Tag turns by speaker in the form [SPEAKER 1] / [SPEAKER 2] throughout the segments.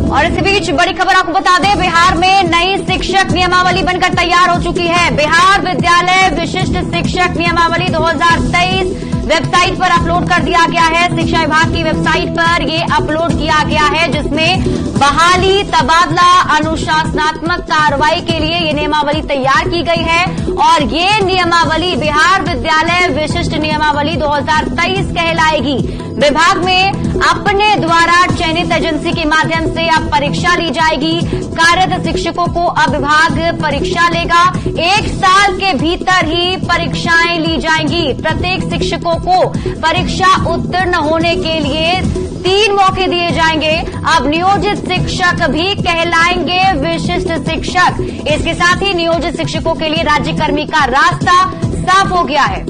[SPEAKER 1] और इसी बीच बड़ी खबर आपको बता दें, बिहार में नई शिक्षक नियमावली बनकर तैयार हो चुकी है। बिहार विद्यालय विशिष्ट शिक्षक नियमावली 2023 वेबसाइट पर अपलोड कर दिया गया है। शिक्षा विभाग की वेबसाइट पर ये अपलोड किया गया है, जिसमें बहाली, तबादला, अनुशासनात्मक कार्रवाई के लिए ये नियमावली तैयार की गई है। और ये नियमावली बिहार विद्यालय विशिष्ट नियमावली 2023 कहलाएगी। विभाग में अपने द्वारा चयनित एजेंसी के माध्यम से अब परीक्षा ली जाएगी। कार्यरत शिक्षकों को अब विभाग परीक्षा लेगा। 1 साल के भीतर ही परीक्षाएं ली जाएंगी। प्रत्येक शिक्षकों को परीक्षा उत्तीर्ण होने के लिए 3 मौके दिए जाएंगे। अब नियोजित शिक्षक भी कहलाएंगे विशिष्ट शिक्षक। इसके साथ ही नियोजित शिक्षकों के लिए राज्यकर्मी का रास्ता साफ हो गया है।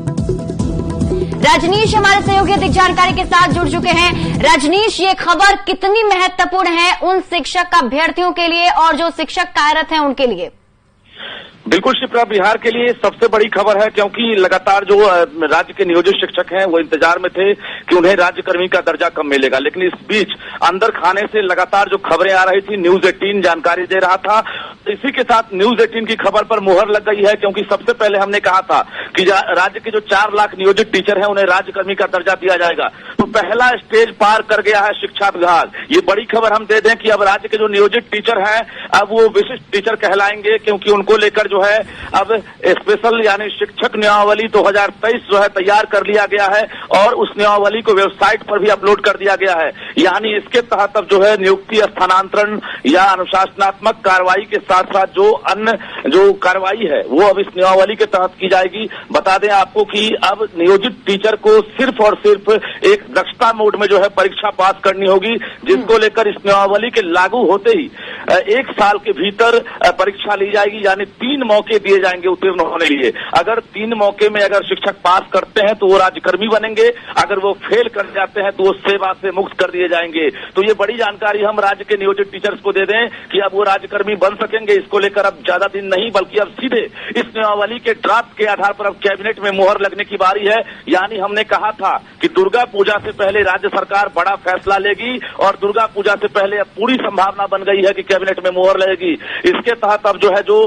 [SPEAKER 1] रजनीश हमारे सहयोगी अधिक जानकारी के साथ जुड़ चुके हैं। रजनीश, ये खबर कितनी महत्वपूर्ण है उन शिक्षक अभ्यर्थियों के लिए और जो शिक्षक कार्यरत हैं उनके लिए?
[SPEAKER 2] बिल्कुल शिप्रा, बिहार के लिए सबसे बड़ी खबर है, क्योंकि लगातार जो राज्य के नियोजित शिक्षक हैं वो इंतजार में थे कि उन्हें राज्यकर्मी का दर्जा कब मिलेगा। लेकिन इस बीच अंदर खाने से लगातार जो खबरें आ रही थी, न्यूज 18 जानकारी दे रहा था। इसी के साथ न्यूज 18 की खबर पर मुहर लग गई है, क्योंकि सबसे पहले हमने कहा था कि राज्य के जो 4 लाख नियोजित टीचर हैं उन्हें राज्यकर्मी का दर्जा दिया जाएगा। तो पहला स्टेज पार कर गया है शिक्षा विभाग। ये बड़ी खबर हम दे दें कि अब राज्य के जो नियोजित टीचर हैं अब वो विशिष्ट टीचर कहलाएंगे, क्योंकि उनको लेकर जो है अब स्पेशल यानी शिक्षक नियमावली 2023 जो है तैयार कर लिया गया है और उस नियमावली को वेबसाइट पर भी अपलोड कर दिया गया है। यानी इसके तहत अब जो है नियुक्ति, स्थानांतरण या अनुशासनात्मक कार्रवाई के साथ साथ जो अन्य जो कार्रवाई है वो अब इस नियमावली के तहत की जाएगी। बता दें आपको कि अब नियोजित टीचर को सिर्फ और सिर्फ एक दक्षता मोड में जो है परीक्षा पास करनी होगी, जिसको लेकर इस नियमावली के लागू होते ही 1 साल के भीतर परीक्षा ली जाएगी। यानी 3 मौके दिए जाएंगे उत्तीर्ण होने के लिए। अगर 3 मौके में अगर शिक्षक पास करते हैं तो वो राज्यकर्मी बनेंगे, अगर वो फेल कर जाते हैं तो वो सेवा से मुक्त कर दिए जाएंगे। तो ये बड़ी जानकारी हम राज्य के नियोजित टीचर्स को दे दें कि अब वो राज्यकर्मी बन सकेंगे। इसको लेकर अब ज्यादा दिन नहीं बल्कि अब सीधे इस नियमावली के ड्राफ्ट के आधार पर अब कैबिनेट में मुहर लगने की बारी है। यानी हमने कहा था कि दुर्गा पूजा से पहले राज्य सरकार बड़ा फैसला लेगी और दुर्गा पूजा से पहले अब पूरी संभावना बन गई है कि कैबिनेट में मुहर लगेगी। इसके तहत अब जो है जो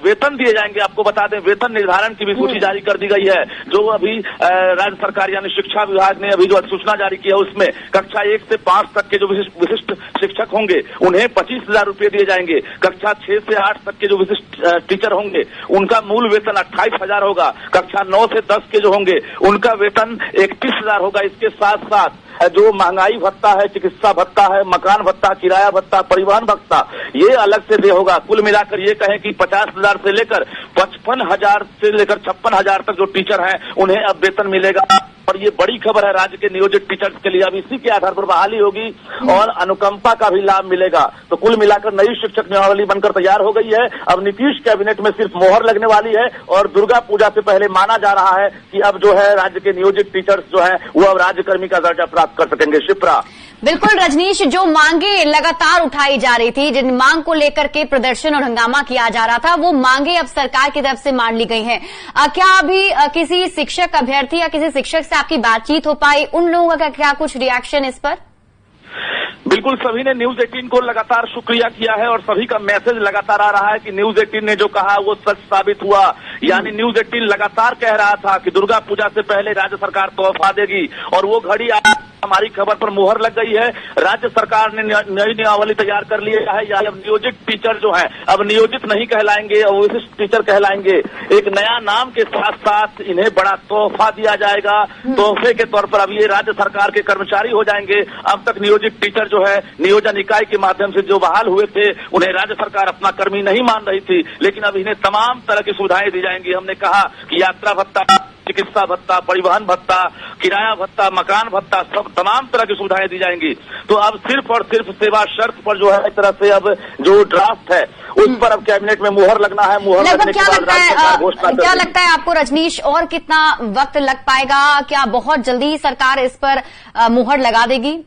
[SPEAKER 2] वेतन दिए जाएंगे, आपको बता दें वेतन निर्धारण की भी सूची जारी कर दी गई है। जो अभी राज्य सरकार यानी शिक्षा विभाग ने अभी जो सूचना जारी की है उसमें कक्षा 1 से 5 तक के जो विशिष्ट शिक्षक होंगे उन्हें 25,000 रुपए दिए जाएंगे। कक्षा 6 से 8 तक के जो विशिष्ट टीचर होंगे उनका मूल वेतन 28,000 होगा। कक्षा 9 से 10 के जो होंगे उनका वेतन 31,000 होगा। इसके साथ साथ जो महंगाई भत्ता है, चिकित्सा भत्ता है, मकान भत्ता, किराया भत्ता, परिवहन भत्ता, ये अलग से दे होगा। कुल मिलाकर ये कहें कि 50,000 से लेकर 55,000 से लेकर 56,000 तक जो टीचर हैं उन्हें अब वेतन मिलेगा। और ये बड़ी खबर है राज्य के नियोजित टीचर्स के लिए। अब इसी के आधार पर बहाली होगी और अनुकंपा का भी लाभ मिलेगा। तो कुल मिलाकर नई शिक्षक नियमावली बनकर तैयार हो गई है। अब नीतीश कैबिनेट में सिर्फ मोहर लगने वाली है और दुर्गा पूजा से पहले माना जा रहा है कि अब जो है राज्य के नियोजित टीचर्स जो है वो अब राज्यकर्मी का दर्जा प्राप्त कर सकेंगे। शिप्रा,
[SPEAKER 1] बिल्कुल रजनीश, जो मांगे लगातार उठाई जा रही थी, जिन मांग को लेकर के प्रदर्शन और हंगामा किया जा रहा था, वो मांगे अब सरकार की तरफ से मान ली गई हैं। क्या अभी किसी शिक्षक अभ्यर्थी या किसी शिक्षक से आपकी बातचीत हो पाई? उन लोगों का क्या कुछ रिएक्शन इस पर?
[SPEAKER 2] बिल्कुल, सभी ने न्यूज 18 को लगातार शुक्रिया किया है और सभी का मैसेज लगातार आ रहा है कि न्यूज 18 ने जो कहा वो सच साबित हुआ। यानी न्यूज 18 लगातार कह रहा था कि दुर्गा पूजा से पहले राज्य सरकार तोहफा देगी और वो घड़ी हमारी खबर पर मुहर लग गई है। राज्य सरकार ने नई नियमावली तैयार कर ली है। यानी अब नियोजित टीचर जो है अब नियोजित नहीं कहलाएंगे और विशिष्ट टीचर कहलाएंगे। एक नया नाम के साथ साथ इन्हें बड़ा तोहफा दिया जाएगा। तोहफे के तौर पर अब ये राज्य सरकार के कर्मचारी हो जाएंगे। अब तक नियोजित टीचर जो है नियोजन इकाई के माध्यम से जो बहाल हुए थे उन्हें राज्य सरकार अपना कर्मी नहीं मान रही थी, लेकिन अब इन्हें तमाम तरह की सुविधाएं दी जाएंगी। हमने कहा कि यात्रा भत्ता, चिकित्सा भत्ता, परिवहन भत्ता, किराया भत्ता, मकान भत्ता, सब तमाम तरह की सुविधाएं दी जाएंगी। तो अब सिर्फ और सिर्फ सेवा शर्त पर जो है एक तरह से अब जो ड्राफ्ट है उस पर अब कैबिनेट में मुहर लगना है। मुहर लगने के बाद राज्य सरकार घोषणा करेगी।
[SPEAKER 1] क्या लगता है आपको रजनीश, और कितना वक्त लग पाएगा? क्या बहुत जल्दी सरकार इस पर मुहर लगा देगी?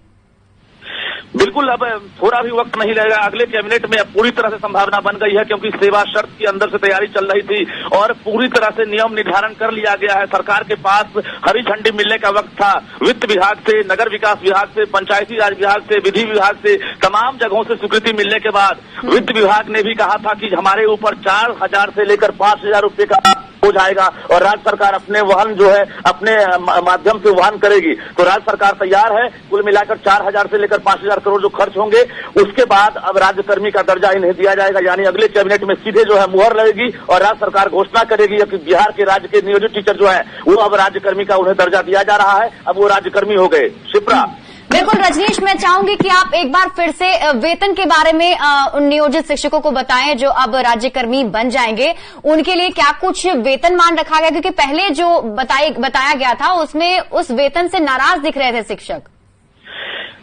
[SPEAKER 2] बिल्कुल, अब थोड़ा भी वक्त नहीं लगेगा। अगले कैबिनेट में अब पूरी तरह से संभावना बन गई है, क्योंकि सेवा शर्त के अंदर से तैयारी चल रही थी और पूरी तरह से नियम निर्धारण कर लिया गया है। सरकार के पास हरी झंडी मिलने का वक्त था। वित्त विभाग से, नगर विकास विभाग से, पंचायती राज विभाग से, विधि विभाग से, तमाम जगहों से स्वीकृति मिलने के बाद वित्त विभाग ने भी कहा था कि हमारे ऊपर 4,000 से लेकर 5,000 रुपए का हो जाएगा और राज्य सरकार अपने वहन जो है अपने माध्यम से वहन करेगी। तो राज्य सरकार तैयार है। कुल मिलाकर 4,000 से लेकर 5,000 करोड़ जो खर्च होंगे, उसके बाद अब राज्यकर्मी का दर्जा इन्हें दिया जाएगा। यानी अगले कैबिनेट में सीधे जो है मुहर लगेगी और राज्य सरकार घोषणा करेगी कि बिहार के राज्य के नियोजित टीचर जो है वो अब राज्यकर्मी का उन्हें दर्जा दिया जा रहा है। अब वो राज्यकर्मी हो गए। शिप्रा।
[SPEAKER 1] बिल्कुल रजनीश, मैं चाहूंगी कि आप एक बार फिर से वेतन के बारे में उन नियोजित शिक्षकों को बताएं जो अब राज्यकर्मी बन जाएंगे। उनके लिए क्या कुछ वेतनमान रखा गया, क्योंकि पहले जो बताया गया था उसमें उस वेतन से नाराज दिख रहे थे शिक्षक।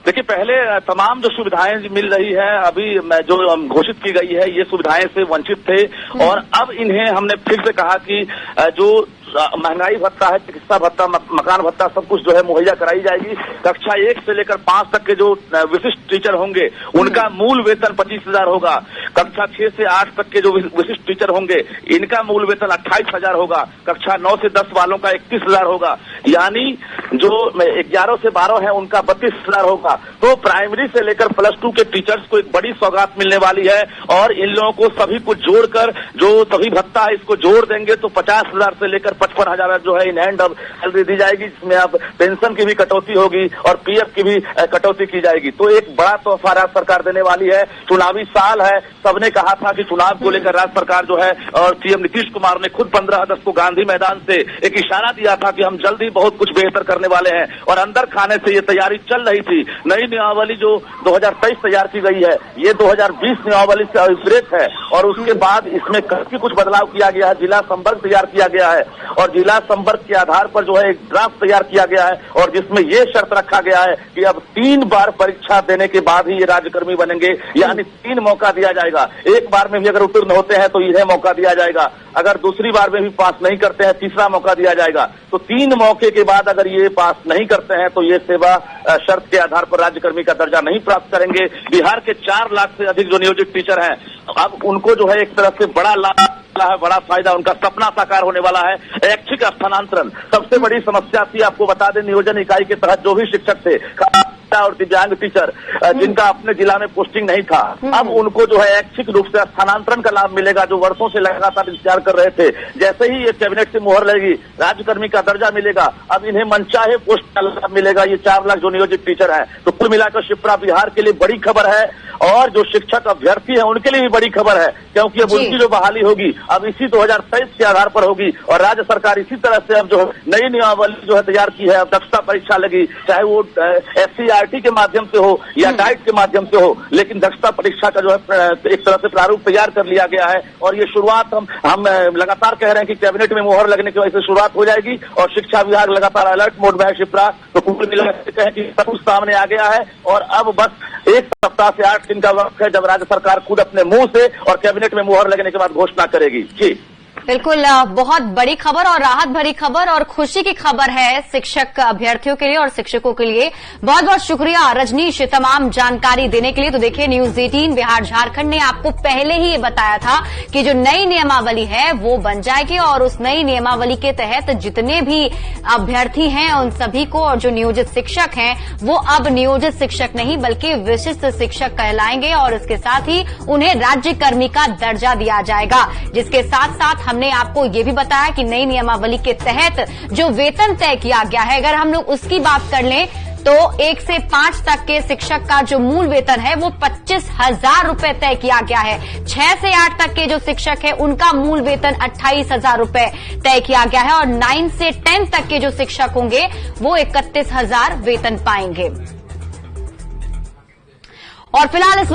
[SPEAKER 2] देखिए, पहले तमाम जो सुविधाएं मिल रही है अभी जो घोषित की गई है, ये सुविधाएं से वंचित थे और अब इन्हें हमने फिर से कहा कि जो महंगाई भत्ता है, चिकित्सा भत्ता, मकान भत्ता, सब कुछ जो है मुहैया कराई जाएगी। कक्षा 1 से लेकर 5 तक के जो विशिष्ट टीचर होंगे उनका मूल वेतन 25,000 होगा। कक्षा 6 से 8 तक के जो विशिष्ट टीचर होंगे इनका मूल वेतन 28,000 होगा। कक्षा 9 से 10 वालों का 31,000 होगा। यानी जो 11 से 12 है उनका 32,000 होगा। तो प्राइमरी से लेकर +2 के टीचर्स को एक बड़ी सौगात मिलने वाली है और इन लोगों को सभी को जोड़कर जो सभी भत्ता है इसको जोड़ देंगे तो 50,000 से लेकर 55,000 जो है इन हैंड अब सैलरी दी जाएगी, जिसमें अब पेंशन की भी कटौती होगी और पीएफ की भी कटौती की जाएगी। तो एक बड़ा तोहफा राज्य सरकार देने वाली है। चुनावी साल है, सबने कहा था कि चुनाव को लेकर राज्य सरकार जो है और सीएम नीतीश कुमार ने खुद 15 अगस्त को गांधी मैदान से एक इशारा दिया था कि हम जल्दी बहुत कुछ बेहतर करने वाले हैं और अंदर खाने से ये तैयारी चल रही थी। नई नियमावली जो 2023 तैयार की गई है, ये 2020 नियमावली से अभिप्रेत है और उसके बाद इसमें काफी कुछ बदलाव किया गया है। जिला संवर्ग तैयार किया गया है और जिला संवर्ग के आधार पर जो है एक ड्राफ्ट तैयार किया गया है और जिसमें ये शर्त रखा गया है कि अब 3 बार परीक्षा देने के बाद ही ये राज्यकर्मी बनेंगे। यानी 3 मौका दिया जाएगा। एक बार में भी अगर उत्तीर्ण होते हैं तो इन्हें मौका दिया जाएगा, अगर दूसरी बार में भी पास नहीं करते हैं तीसरा मौका दिया जाएगा। तो 3 मौके के बाद अगर ये पास नहीं करते हैं तो ये सेवा शर्त के आधार पर राज्यकर्मी का दर्जा नहीं प्राप्त करेंगे। बिहार के 4 लाख से अधिक जो नियोजित टीचर हैं अब उनको जो है एक तरफ से बड़ा लाभ है, बड़ा फायदा, उनका सपना साकार होने वाला है। ऐच्छिक स्थानांतरण सबसे बड़ी समस्या थी। आपको बता दें, नियोजन इकाई के तहत जो भी शिक्षक थे और दिव्यांग टीचर जिनका अपने जिला में पोस्टिंग नहीं था, अब उनको जो है ऐच्छिक रूप से स्थानांतरण का लाभ मिलेगा, जो वर्षों से लगातार इंतजार कर रहे थे। जैसे ही ये कैबिनेट से मुहर लगेगी, राज्यकर्मी का दर्जा मिलेगा, अब इन्हें मनचाहे पोस्ट का लाभ मिलेगा। ये 4 लाख जो नियोजित टीचर है, तो कुल मिलाकर शिप्रा बिहार के लिए बड़ी खबर है और जो शिक्षक अभ्यर्थी है उनके लिए भी बड़ी खबर है, क्योंकि अब उनकी जो बहाली होगी अब इसी 2023 के आधार पर होगी और राज्य सरकार इसी तरह से अब जो नई नियमावली जो है तैयार की है। अब दक्षता परीक्षा लगी, चाहे वो SCRT के माध्यम से हो या डाइट के माध्यम से हो, लेकिन दक्षता परीक्षा का जो है एक तरह से प्रारूप तैयार कर लिया गया है और ये शुरुआत हम लगातार कह रहे हैं कि कैबिनेट में मुहर लगने की वजह से शुरुआत हो जाएगी और शिक्षा विभाग लगातार अलर्ट मोड में है। शिप्रा, तो कुल मिलाकर कहें कि सब कुछ सामने आ गया है और अब बस 1 सप्ताह से 8 दिन का वक्त है जब राज्य सरकार खुद अपने मुंह से और कैबिनेट में मुहर लगने के बाद घोषणा करेगी। जी
[SPEAKER 1] बिल्कुल, बहुत बड़ी खबर और राहत भरी खबर और खुशी की खबर है शिक्षक अभ्यर्थियों के लिए और शिक्षकों के लिए। बहुत बहुत शुक्रिया रजनीश तमाम जानकारी देने के लिए। तो देखिए, न्यूज 18 बिहार झारखंड ने आपको पहले ही ये बताया था कि जो नई नियमावली है वो बन जाएगी और उस नई नियमावली के तहत जितने भी अभ्यर्थी हैं उन सभी को और जो नियोजित शिक्षक हैं वो अब नियोजित शिक्षक नहीं बल्कि विशिष्ट शिक्षक कहलाएंगे और इसके साथ ही उन्हें राज्यकर्मी का दर्जा दिया जाएगा। जिसके साथ साथ हमने आपको ये भी बताया कि नई नियमावली के तहत जो वेतन तय किया गया है, अगर हम लोग उसकी बात कर लें तो 1 से 5 तक के शिक्षक का जो मूल वेतन है वो 25,000 रुपए तय किया गया है। 6 से 8 तक के जो शिक्षक है उनका मूल वेतन 28,000 रुपए तय किया गया है और 9 से 10 तक के जो शिक्षक होंगे वो 31,000 वेतन पाएंगे। और फिलहाल इस